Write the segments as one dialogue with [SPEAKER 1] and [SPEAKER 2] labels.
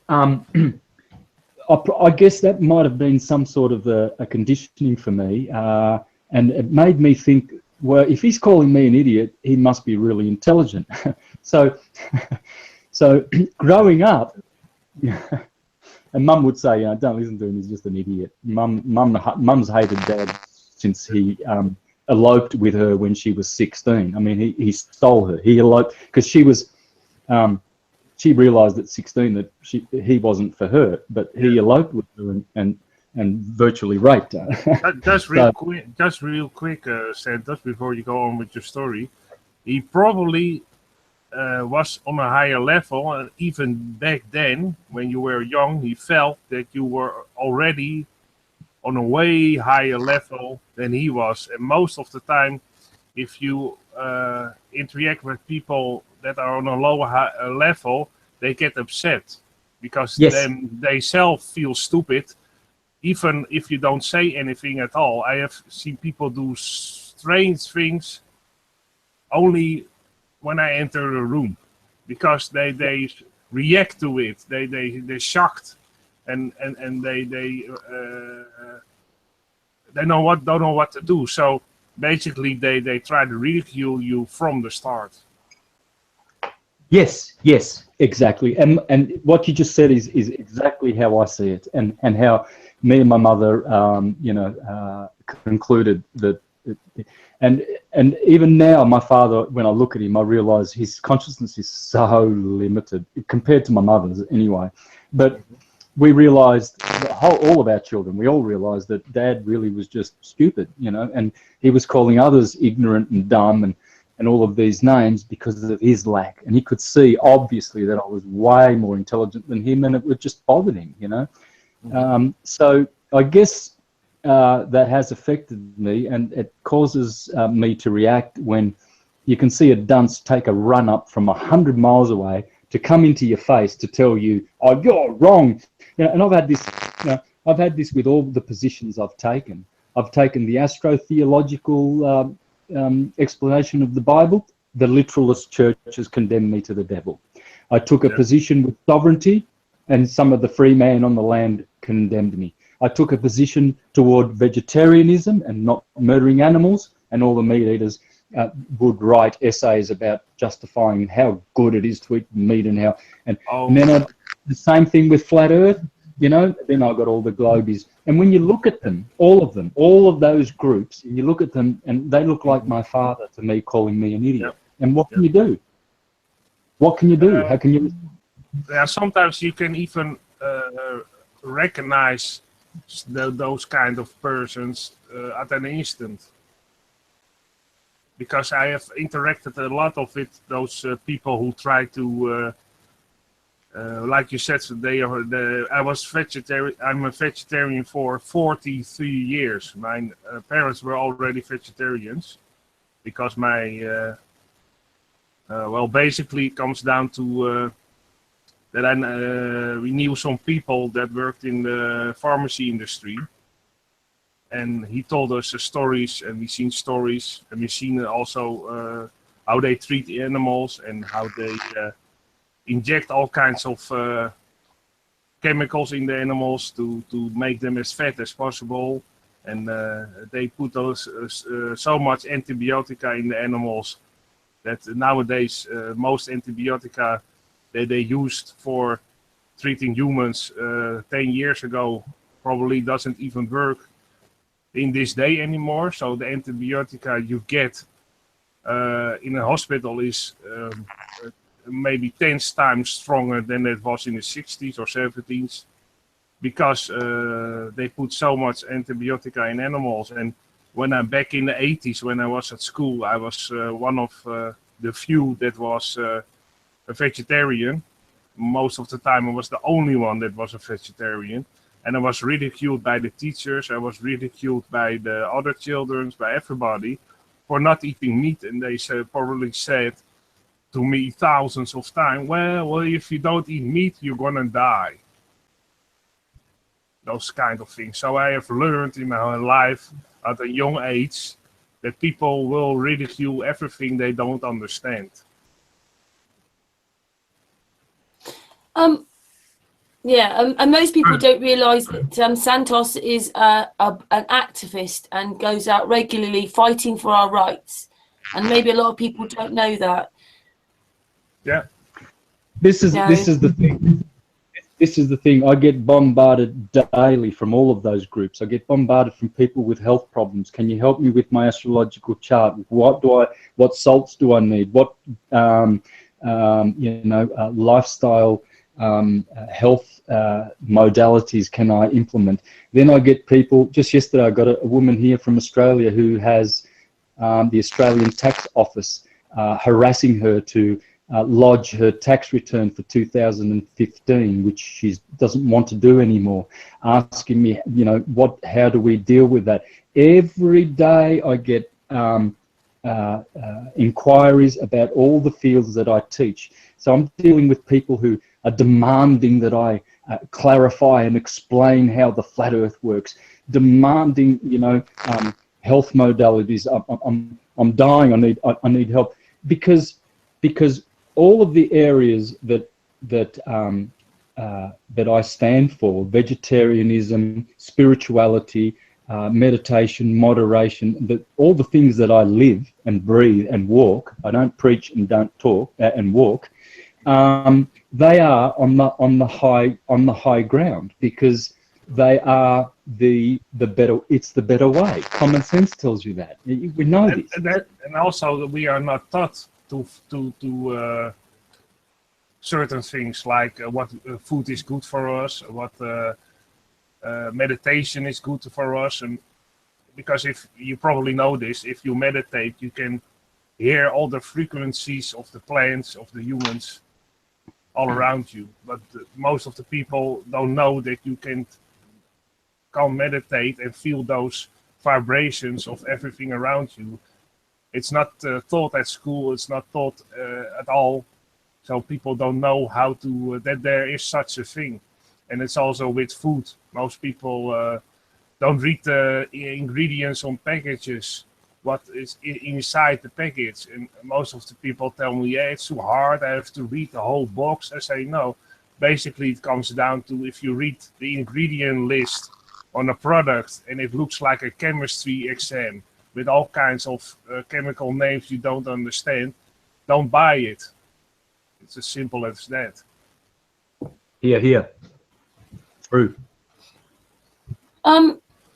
[SPEAKER 1] Um, I guess that might have been some sort of a conditioning for me, and it made me think, well, if he's calling me an idiot, he must be really intelligent. So, so growing up, and Mum would say, don't listen to him, he's just an idiot. Mum's hated Dad since he eloped with her when she was 16. I mean, he stole her. He eloped because she realised at 16 that he wasn't for her, but he eloped with her and virtually raped her.
[SPEAKER 2] Just real quick, Santos, before you go on with your story. He probably was on a higher level, and even back then, when you were young, he felt that you were already on a way higher level than he was. And most of the time, if you interact with people that are on a lower level, they get upset because then they self feel stupid, even if you don't say anything at all. I have seen people do strange things only when I enter a room, because they react to it. They're shocked, and they don't know what to do. So basically, they try to ridicule you from the start.
[SPEAKER 1] Yes, exactly. And what you just said is exactly how I see it, and how me and my mother, concluded that. And even now, my father, when I look at him, I realise his consciousness is so limited compared to my mother's anyway. But we realised, all of our children, we all realised that Dad really was just stupid, and he was calling others ignorant and dumb and all of these names because of his lack. And he could see, obviously, that I was way more intelligent than him, and it would just bother him, So I guess that has affected me, and it causes me to react when you can see a dunce take a run up from 100 miles away to come into your face to tell you, oh, you're wrong. And I've had this with all the positions I've taken. I've taken the astro-theological explanation of the Bible. The literalist church has condemned me to the devil. I took a position with sovereignty, and some of the free man on the land condemned me. I took a position toward vegetarianism and not murdering animals, and all the meat eaters would write essays about justifying how good it is to eat meat and how. And then the same thing with flat Earth, Then I got all the globies. And when you look at them, all of those groups, and you look at them, and they look like my father to me, calling me an idiot. And what can you do? What can you do? How can you?
[SPEAKER 2] Yeah, sometimes you can even recognize those kind of persons at an instant, because I have interacted a lot with those people who try to, like you said, I was vegetarian. I'm a vegetarian for 43 years. My parents were already vegetarians, because my basically it comes down to. That we knew some people that worked in the pharmacy industry, and he told us stories, and we seen stories, and we seen also how they treat the animals and how they inject all kinds of chemicals in the animals to make them as fat as possible, and they put those so much antibiotica in the animals that nowadays most antibiotica they used for treating humans 10 years ago probably doesn't even work in this day anymore. So the antibiotica you get in a hospital is maybe 10 times stronger than it was in the 60s or 70s, because they put so much antibiotica in animals. And when I'm back in the 80s, when I was at school, I was one of the few that was a vegetarian. Most of the time I was the only one that was a vegetarian, and I was ridiculed by the teachers, I was ridiculed by the other children, by everybody for not eating meat. And they probably said to me thousands of times, well, if you don't eat meat, you're gonna die. Those kind of things. So I have learned in my life at a young age that people will ridicule everything they don't understand.
[SPEAKER 3] Yeah, and most people don't realise that Santos is an activist and goes out regularly fighting for our rights. And maybe a lot of people don't know that.
[SPEAKER 2] Yeah.
[SPEAKER 1] This is the thing. This is the thing. I get bombarded daily from all of those groups. I get bombarded from people with health problems. Can you help me with my astrological chart? What salts do I need? What lifestyle health modalities can I implement? Then I get people. Just yesterday, I got a woman here from Australia who has the Australian Tax Office harassing her to lodge her tax return for 2015, which she doesn't want to do anymore, asking me, how do we deal with that? Every day I get inquiries about all the fields that I teach. So I'm dealing with people who are demanding that I clarify and explain how the flat earth works, demanding, health modalities. I'm dying. I need help because all of the areas that I stand for, vegetarianism, spirituality, meditation, moderation, all the things that I live and breathe and walk, I don't preach and don't talk and walk, they are on the high ground, because they are the better. It's the better way. Common sense tells you that. We know this.
[SPEAKER 2] And also that we are not taught to certain things, like what food is good for us, what meditation is good for us. And because if you probably know this, if you meditate, you can hear all the frequencies of the plants, of the humans all around you. But most of the people don't know that you can meditate and feel those vibrations of everything around you. It's not taught at school. It's not taught at all. So people don't know how to, that there is such a thing. And it's also with food. Most people don't read the ingredients on packages, what is inside the package. And most of the people tell me, yeah, it's too hard. I have to read the whole box. I say, no. Basically, it comes down to, if you read the ingredient list on a product and it looks like a chemistry exam with all kinds of chemical names you don't understand, don't buy it. It's as simple as that.
[SPEAKER 1] Here. True.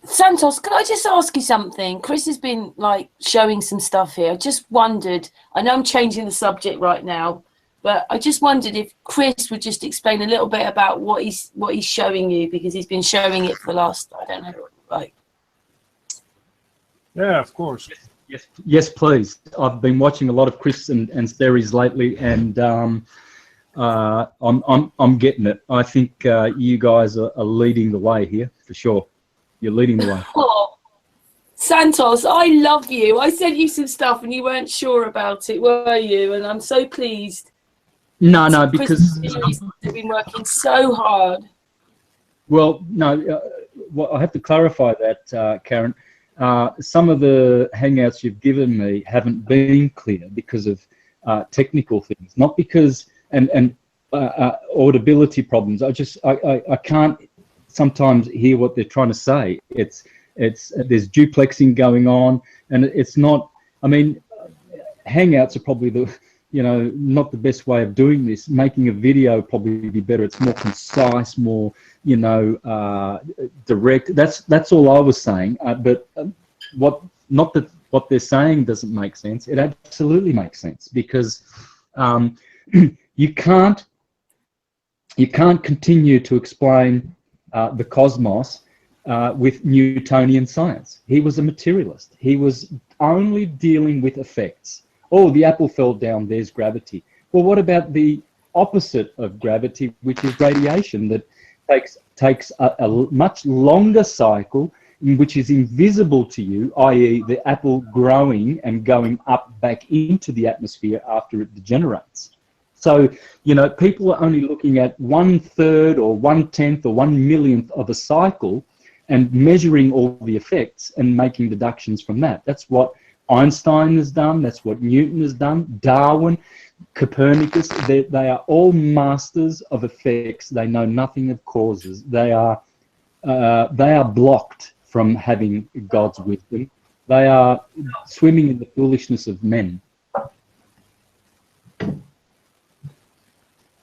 [SPEAKER 3] Santos, can I just ask you something? Chris has been showing some stuff here. I just wondered, I know I'm changing the subject right now, but I just wondered if Chris would just explain a little bit about what he's showing you, because he's been showing it for the last, I don't know,
[SPEAKER 2] Yeah, of course.
[SPEAKER 1] Yes, please. I've been watching a lot of Chris and series lately, and I'm getting it. I think you guys are leading the way here for sure. You're leading the way.
[SPEAKER 3] Oh, Santos, I love you. I sent you some stuff and you weren't sure about it, were you? And I'm so pleased.
[SPEAKER 1] No, because
[SPEAKER 3] they've been working so hard.
[SPEAKER 1] Well, no, I have to clarify that, Karen. Some of the hangouts you've given me haven't been clear because of technical things, not because and audibility problems. I can't sometimes hear what they're trying to say. It's there's duplexing going on, and it's not. I mean, hangouts are probably the not the best way of doing this. Making a video probably be better. It's more concise, more direct. That's all I was saying. But not that what they're saying doesn't make sense. It absolutely makes sense, because you can't continue to explain the cosmos with Newtonian science. He was a materialist. He was only dealing with effects. Oh, the apple fell down, there's gravity. Well, what about the opposite of gravity, which is radiation, that takes a much longer cycle, which is invisible to you, i.e. the apple growing and going up back into the atmosphere after it degenerates. So, people are only looking at 1/3 or 1/10 or 1/1,000,000th of a cycle and measuring all the effects and making deductions from that. That's what Einstein has done. That's what Newton has done. Darwin. Copernicus, they are all masters of effects. They know nothing of causes. They are blocked from having God's wisdom. They are swimming in the foolishness of men.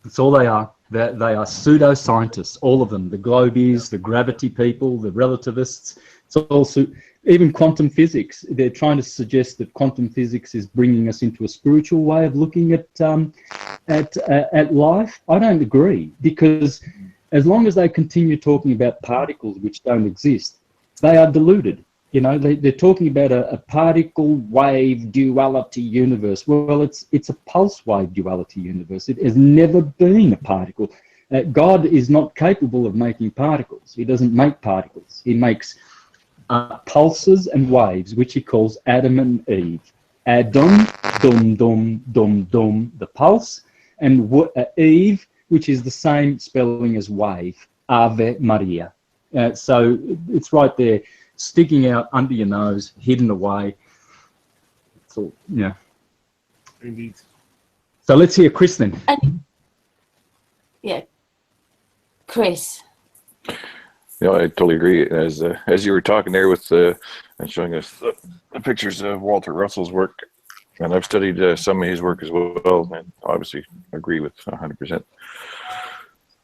[SPEAKER 1] That's all they are. They are pseudo-scientists, all of them. The globies, the gravity people, the relativists. It's also even quantum physics. They're trying to suggest that quantum physics is bringing us into a spiritual way of looking at life. I don't agree, because as long as they continue talking about particles which don't exist, they are deluded. You know, they're talking about a particle wave duality universe. Well, it's a pulse wave duality universe. It has never been a particle. God is not capable of making particles. He doesn't make particles. He makes pulses and waves, which he calls Adam and Eve. Adam, dum, dum, dum, dum, the pulse, and Eve, which is the same spelling as wave, Ave Maria. So it's right there, sticking out under your nose, hidden away. So, yeah.
[SPEAKER 2] Indeed.
[SPEAKER 1] So let's hear Chris then.
[SPEAKER 3] Yeah. Chris.
[SPEAKER 4] Yeah, I totally agree. As you were talking there with and showing us the pictures of Walter Russell's work, and I've studied some of his work as well, and obviously agree with 100%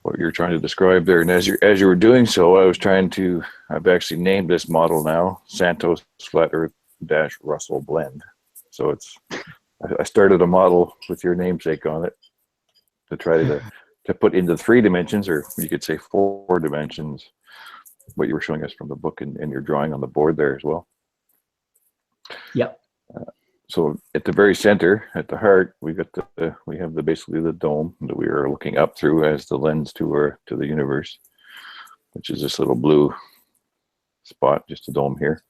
[SPEAKER 4] what you're trying to describe there. And as you were doing so, I've actually named this model now Santos Flat Earth - Russell Blend. So I started a model with your namesake on it to try to put into 3 dimensions, or you could say 4 dimensions, what you were showing us from the book and your drawing on the board there as well.
[SPEAKER 1] Yep.
[SPEAKER 4] So at the very center, at the heart, we have basically the dome that we are looking up through as the lens to the universe, which is this little blue spot, just a dome here.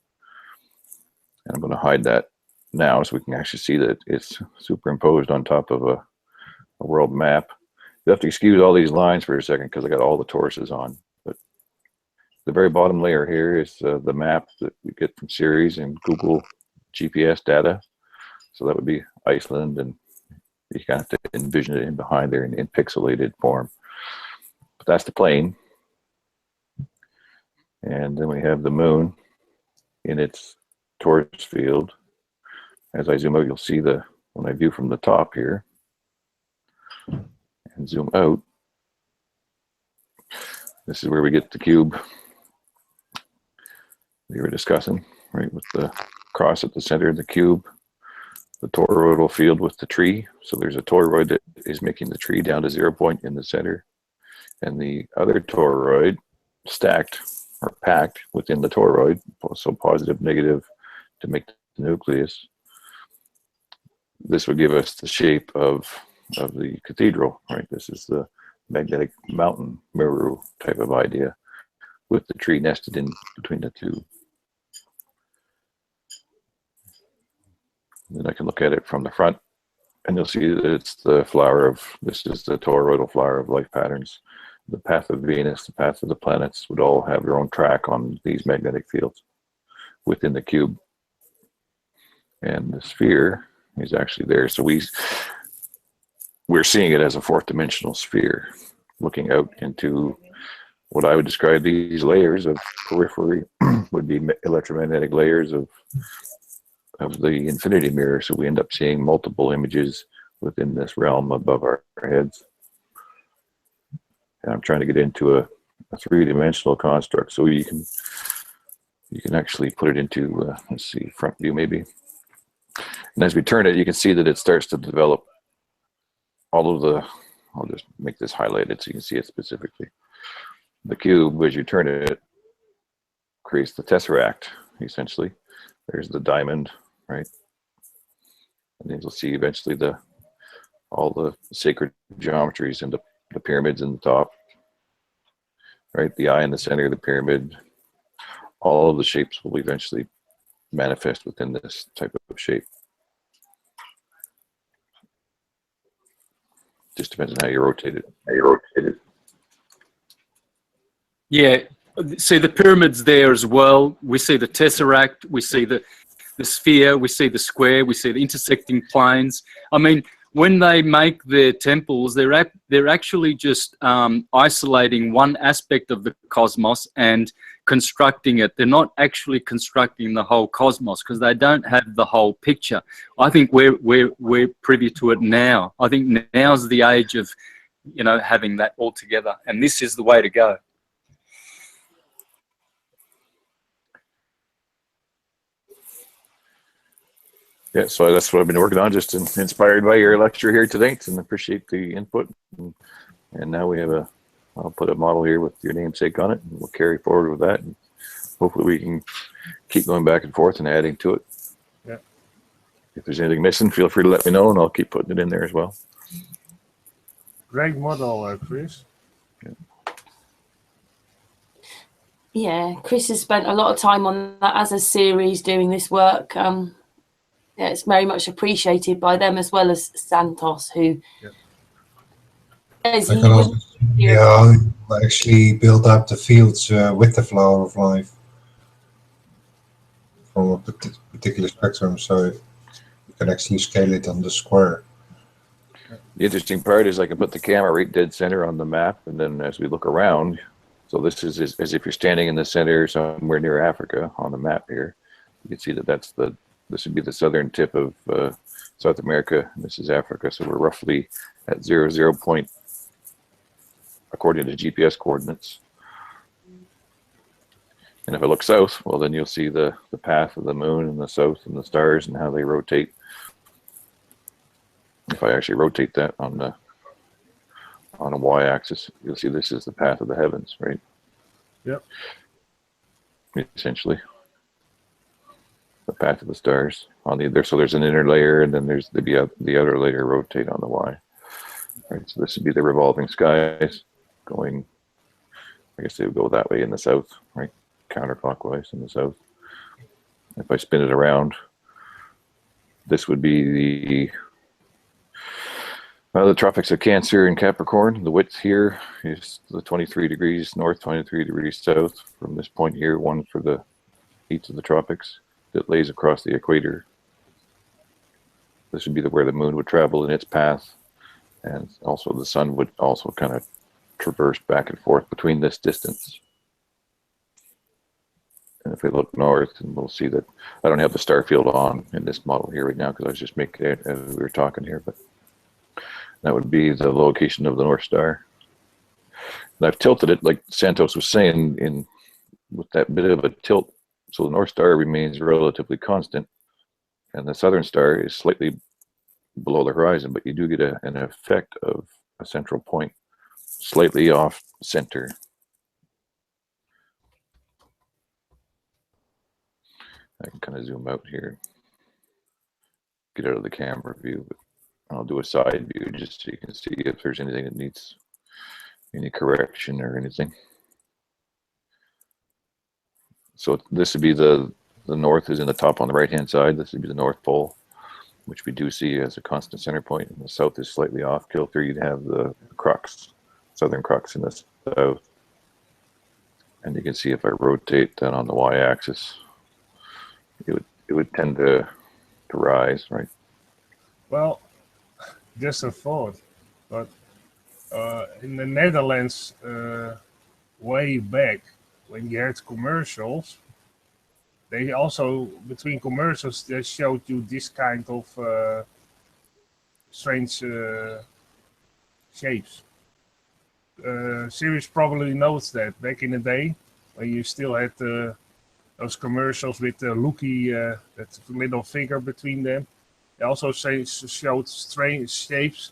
[SPEAKER 4] And I'm going to hide that now so we can actually see that it's superimposed on top of a world map. You have to excuse all these lines for a second because I got all the Tauruses on. But the very bottom layer here is the map that we get from Siri's and Google GPS data. So that would be Iceland, and you kind of have to envision it in behind there in pixelated form. But that's the plane. And then we have the moon in its torus field. As I zoom out, you'll see when I view from the top here and zoom out, this is where we get the cube we were discussing, right, with the cross at the center of the cube, the toroidal field with the tree. So there's a toroid that is making the tree down to 0 point in the center, and the other toroid stacked or packed within the toroid, so positive, negative, to make the nucleus. This would give us the shape of the cathedral, right? This is the magnetic mountain Meru type of idea, with the tree nested in between the two. Then I can look at it from the front, and you'll see that it's the this is the toroidal flower of life patterns. The path of Venus, the path of the planets would all have their own track on these magnetic fields within the cube. And the sphere is actually there. So we're seeing it as a 4th dimensional sphere, looking out into what I would describe these layers of periphery would be electromagnetic layers of the infinity mirror. So we end up seeing multiple images within this realm above our heads. And I'm trying to get into a 3-dimensional construct, so you can actually put it into let's see, front view maybe. And as we turn it, you can see that it starts to develop all of the, I'll just make this highlighted so you can see it specifically. The cube, as you turn it, creates the tesseract, essentially. There's the diamond, right? And then you'll see eventually all the sacred geometries and the pyramids in the top, right? The eye in the center of the pyramid. All of the shapes will eventually manifest within this type of shape. Just depends on how you rotate it.
[SPEAKER 5] Yeah, see the pyramids there as well. We see the tesseract, we see the sphere, we see the square, we see the intersecting planes. I mean, when they make their temples, they're actually just isolating one aspect of the cosmos and constructing it. They're not actually constructing the whole cosmos because they don't have the whole picture. I think we're privy to it now. I think now's the age of, you know, having that all together, and this is the way to go.
[SPEAKER 4] Yeah, so that's what I've been working on, just inspired by your lecture here tonight, and appreciate the input. And now we have I'll put a model here with your namesake on it, and we'll carry forward with that. And hopefully we can keep going back and forth and adding to it.
[SPEAKER 2] Yeah.
[SPEAKER 4] If there's anything missing, feel free to let me know, and I'll keep putting it in there as well.
[SPEAKER 2] Great model, Chris.
[SPEAKER 3] Yeah, Chris has spent a lot of time on that as a series doing this work. Yeah, it's very much appreciated by them as well as Santos, who says he wouldn't.
[SPEAKER 6] Yeah, actually build up the fields with the flower of life from a particular spectrum, so you can actually scale it on the square.
[SPEAKER 4] The interesting part is I can put the camera right dead center on the map, and then as we look around, so this is as if you're standing in the center somewhere near Africa on the map here. You can see that this would be the southern tip of South America, and this is Africa. So we're roughly at 0 point, according to GPS coordinates. And if I look south, well, then you'll see the path of the moon and the south and the stars and how they rotate. If I actually rotate that on a y-axis, you'll see this is the path of the heavens, right?
[SPEAKER 2] Yep.
[SPEAKER 4] Essentially, the path of the stars on the other. So there's an inner layer, and then there's the outer layer rotate on the y. Right. So this would be the revolving skies going. I guess they would go that way in the south, right? Counterclockwise in the south. If I spin it around, this would be the tropics of Cancer and Capricorn. The width here is the 23 degrees north, 23 degrees south from this point here, one for each of the tropics that lays across the equator. This would be where the moon would travel in its path, and also the sun would also kind of traverse back and forth between this distance. And if we look north, and we'll see that I don't have the star field on in this model here right now because I was just making it as we were talking here, but that would be the location of the North Star. And I've tilted it, like Santos was saying, with that bit of a tilt, so the North Star remains relatively constant, and the Southern Star is slightly below the horizon, but you do get an effect of a central point slightly off center. I can kind of zoom out here, get out of the camera view, but I'll do a side view just so you can see if there's anything that needs any correction or anything. So this would be the north is in the top on the right hand side. This would be the North Pole, which we do see as a constant center point, and the south is slightly off kilter. You'd have the crux, southern crux in the south. And you can see if I rotate that on the y-axis, it would tend to rise, right?
[SPEAKER 2] Well, just a thought, but in the Netherlands, way back when you had commercials, they also, between commercials, they showed you this kind of strange shapes. Sirius probably knows that back in the day, when you still had those commercials with the looky, that little figure between them. They also showed strange shapes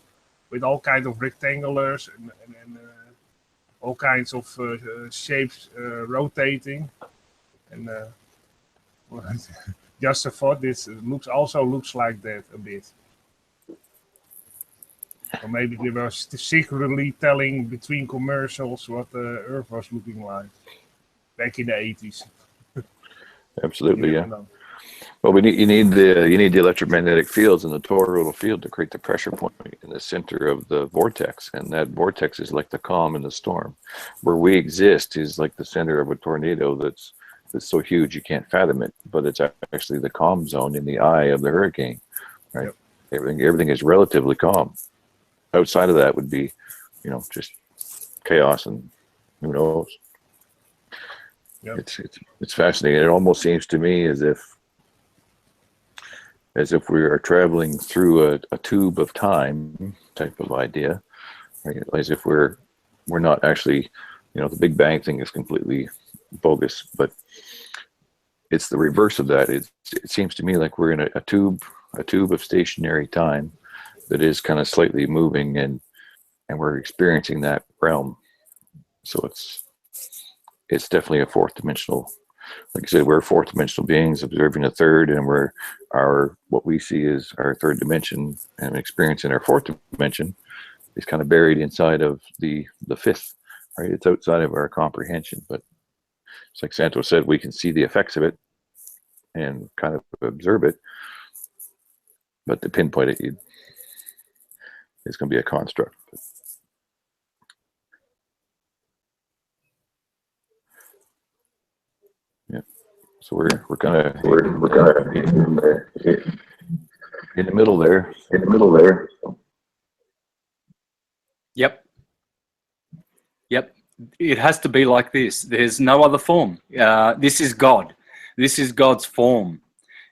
[SPEAKER 2] with all kinds of rectangulars and all kinds of shapes rotating. And just a thought, this also looks like that a bit. Or maybe they were secretly telling between commercials what the Earth was looking like back in the 80s.
[SPEAKER 4] Absolutely, yeah. Well, you need the electromagnetic fields in the toroidal field to create the pressure point in the center of the vortex, and that vortex is like the calm in the storm. Where we exist is like the center of a tornado that's so huge you can't fathom it, but it's actually the calm zone in the eye of the hurricane, right? Yep. everything is relatively calm. Outside of that would be, just chaos, and who knows.
[SPEAKER 2] Yep.
[SPEAKER 4] It's fascinating. It almost seems to me as if we are traveling through a tube of time type of idea, right? As if we're not actually, the Big Bang thing is completely bogus, but it's the reverse of that. It seems to me like we're in a tube of stationary time that is kind of slightly moving, and we're experiencing that realm. So it's definitely a fourth dimensional. Like I said, we're fourth dimensional beings observing a third, and what we see is our third dimension, and experiencing our fourth dimension is kind of buried inside of the fifth, right? It's outside of our comprehension, but it's like Santos said, we can see the effects of it and kind of observe it, but to pinpoint it, it's going to be a construct. Yeah. So we're kind of in the middle there.
[SPEAKER 5] Yep. It has to be like this. There's no other form. This is God. This is God's form.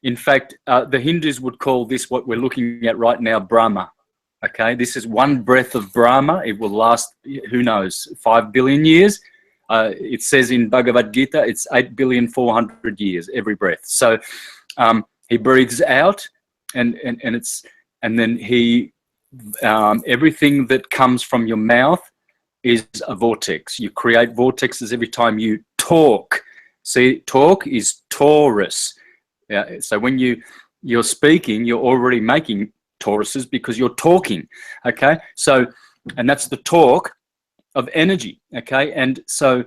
[SPEAKER 5] In fact, the Hindus would call this, what we're looking at right now, Brahma. Okay, this is one breath of Brahma. It will last, who knows, 5 billion years. It says in Bhagavad Gita, it's 8,400,000,000 years every breath. So he breathes out, and then he everything that comes from your mouth is a vortex. You create vortexes every time you talk. See, talk is torus. Yeah. So when you're speaking, you're already making toruses because you're talking. Okay. So, and that's the talk of energy. Okay. And so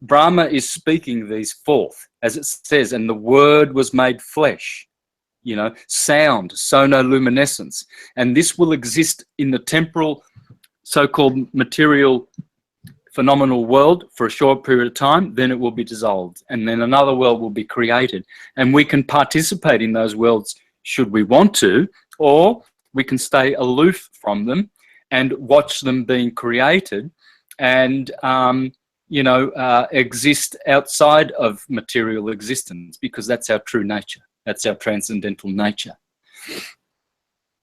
[SPEAKER 5] Brahma is speaking these forth, as it says, and the word was made flesh. Sound, sonoluminescence, and this will exist in the temporal, so-called material phenomenal world for a short period of time. Then it will be dissolved, and then another world will be created, and we can participate in those worlds should we want to, or we can stay aloof from them and watch them being created, and exist outside of material existence, because that's our true nature. That's our transcendental nature.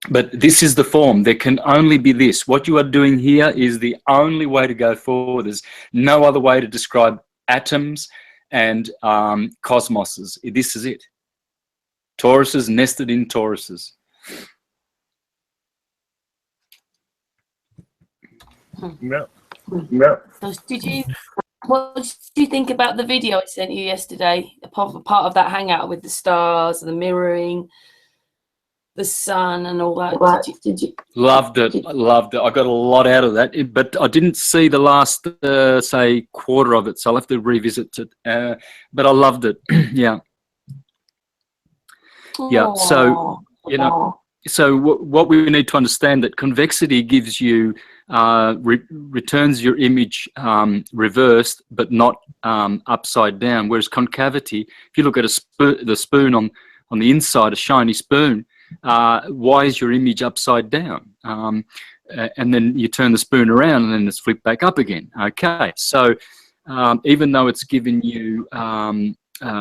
[SPEAKER 5] But this is the form. There can only be this. What you are doing here is the only way to go forward. There's no other way to describe atoms and cosmoses. This is it. Toruses nested in toruses.
[SPEAKER 2] Yeah.
[SPEAKER 3] So what did you think about the video I sent you yesterday? Part of that hangout with the stars and the mirroring, the sun and all that. Did you?
[SPEAKER 5] Loved it. I got a lot out of that, but I didn't see the last, say, quarter of it, so I'll have to revisit it. But I loved it. Yeah. Yeah. So, so what we need to understand, that convexity gives you, returns your image reversed, but not upside down. Whereas concavity, if you look at the spoon on the inside, a shiny spoon, why is your image upside down? And then you turn the spoon around and then it's flipped back up again. Okay, so even though it's given you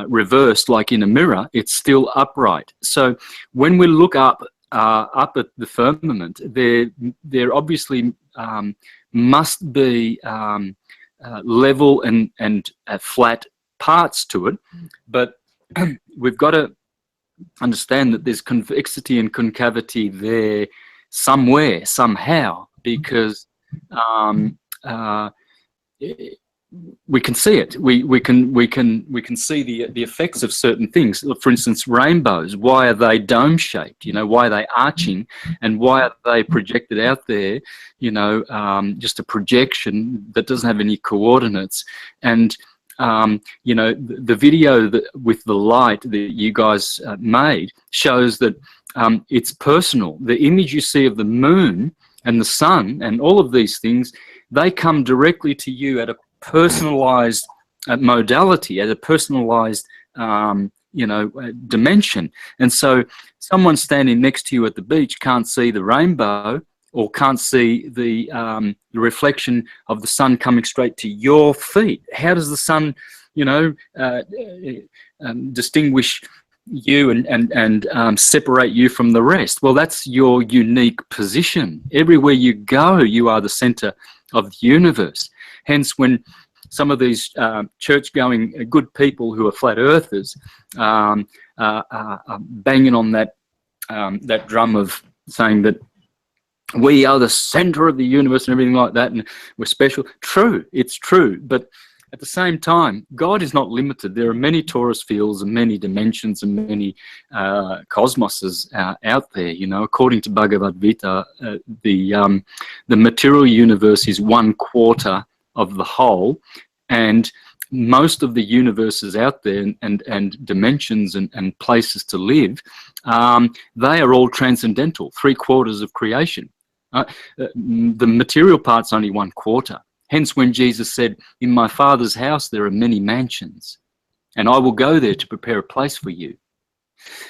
[SPEAKER 5] reversed like in a mirror, it's still upright. So when we look up at the firmament, there obviously must be level and flat parts to it, but we've got to understand that there's convexity and concavity there somewhere, somehow, because we can see it. We can see the effects of certain things. For instance, rainbows. Why are they dome shaped? Why are they arching, and why are they projected out there? Just a projection that doesn't have any coordinates. And the video with the light that you guys made shows that it's personal. The image you see of the moon and the sun and all of these things, they come directly to you at a personalized modality, at a personalized dimension. And so someone standing next to you at the beach can't see the rainbow, or can't see the reflection of the sun coming straight to your feet. How does the sun, distinguish you and separate you from the rest? Well, that's your unique position. Everywhere you go, you are the center of the universe. Hence, when some of these church-going good people who are flat earthers are banging on that drum of saying that we are the center of the universe and everything like that, and we're special. True, it's true. But at the same time, God is not limited. There are many torus fields and many dimensions and many cosmoses out there. According to Bhagavad Gita, the material universe is 1/4 of the whole, and most of the universes out there and dimensions and places to live, they are all transcendental, 3/4 of creation. The material part's only 1/4. Hence, when Jesus said, "In my Father's house there are many mansions, and I will go there to prepare a place for you."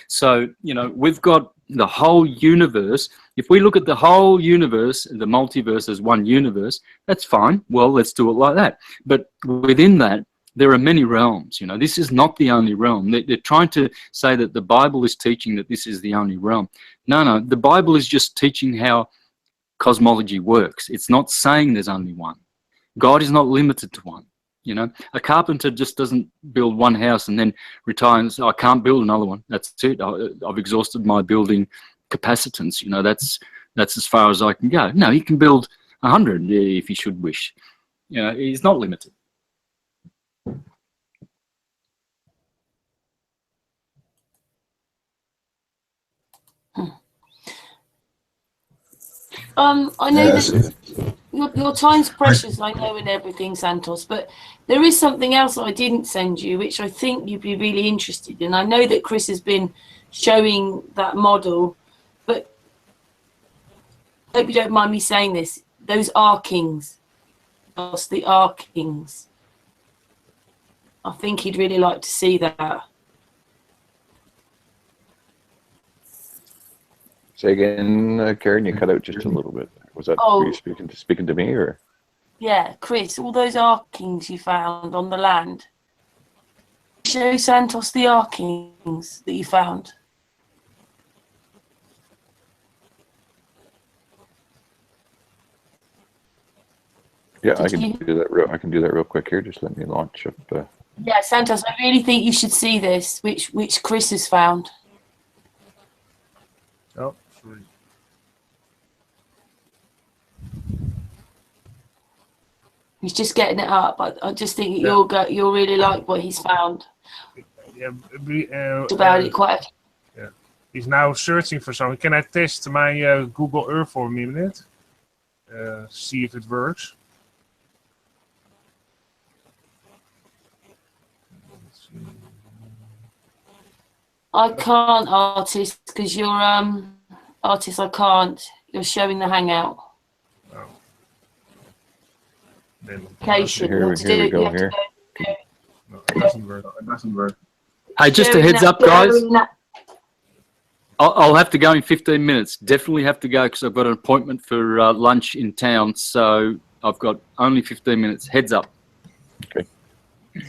[SPEAKER 5] So, we've got the whole universe. If we look at the whole universe, the multiverse as one universe, that's fine. Well, let's do it like that. But within that, there are many realms. This is not the only realm. They're trying to say that the Bible is teaching that this is the only realm. No, the Bible is just teaching how cosmology works. It's not saying there's only one. God is not limited to one. A carpenter just doesn't build one house and then retire and say, I can't build another one. That's it. I've exhausted my building capacitance. That's as far as I can go. No, he can build 100 if he should wish. He's not limited.
[SPEAKER 3] I know that your time's precious, I know, and everything, Santos, but there is something else I didn't send you, which I think you'd be really interested in. I know that Chris has been showing that model, but I hope you don't mind me saying this. Those are kings. The are kings. I think he'd really like to see that.
[SPEAKER 4] Say again, Karen, you cut out just a little bit. Was that were you speaking to me, or?
[SPEAKER 3] Yeah, Chris, all those arkings you found on the land. Show Santos the arkings that you found.
[SPEAKER 4] Yeah, I can do that real quick here. Just let me launch up.
[SPEAKER 3] Yeah, Santos, I really think you should see this, which Chris has found.
[SPEAKER 2] Oh, sorry.
[SPEAKER 3] He's just getting it up. I just think you'll really like what he's found.
[SPEAKER 2] Yeah,
[SPEAKER 3] about it quite.
[SPEAKER 2] Yeah, he's now searching for something. Can I test my Google Earth for a minute? See if it works.
[SPEAKER 3] I can't, artist, because you're artist. I can't. You're showing the hangout.
[SPEAKER 2] Oh. Then
[SPEAKER 4] Here we go. Here.
[SPEAKER 2] No, it doesn't work. It doesn't work.
[SPEAKER 5] Hey, just a heads up, guys. I'll have to go in 15 minutes. Definitely have to go because I've got an appointment for lunch in town. So I've got only 15 minutes. Heads up.
[SPEAKER 4] Okay.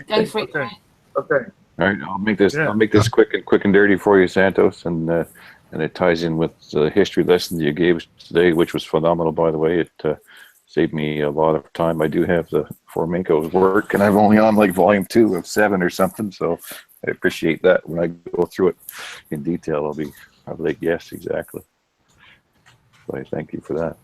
[SPEAKER 3] Go for it.
[SPEAKER 2] Okay.
[SPEAKER 4] All right, I'll make this quick and dirty for you, Santos, and it ties in with the history lesson you gave us today, which was phenomenal, by the way. It saved me a lot of time. I do have the Formenko's work, and I'm only on like volume 2 of 7 or something, so I appreciate that. When I go through it in detail, I'll be like, yes, exactly. So I thank you for that.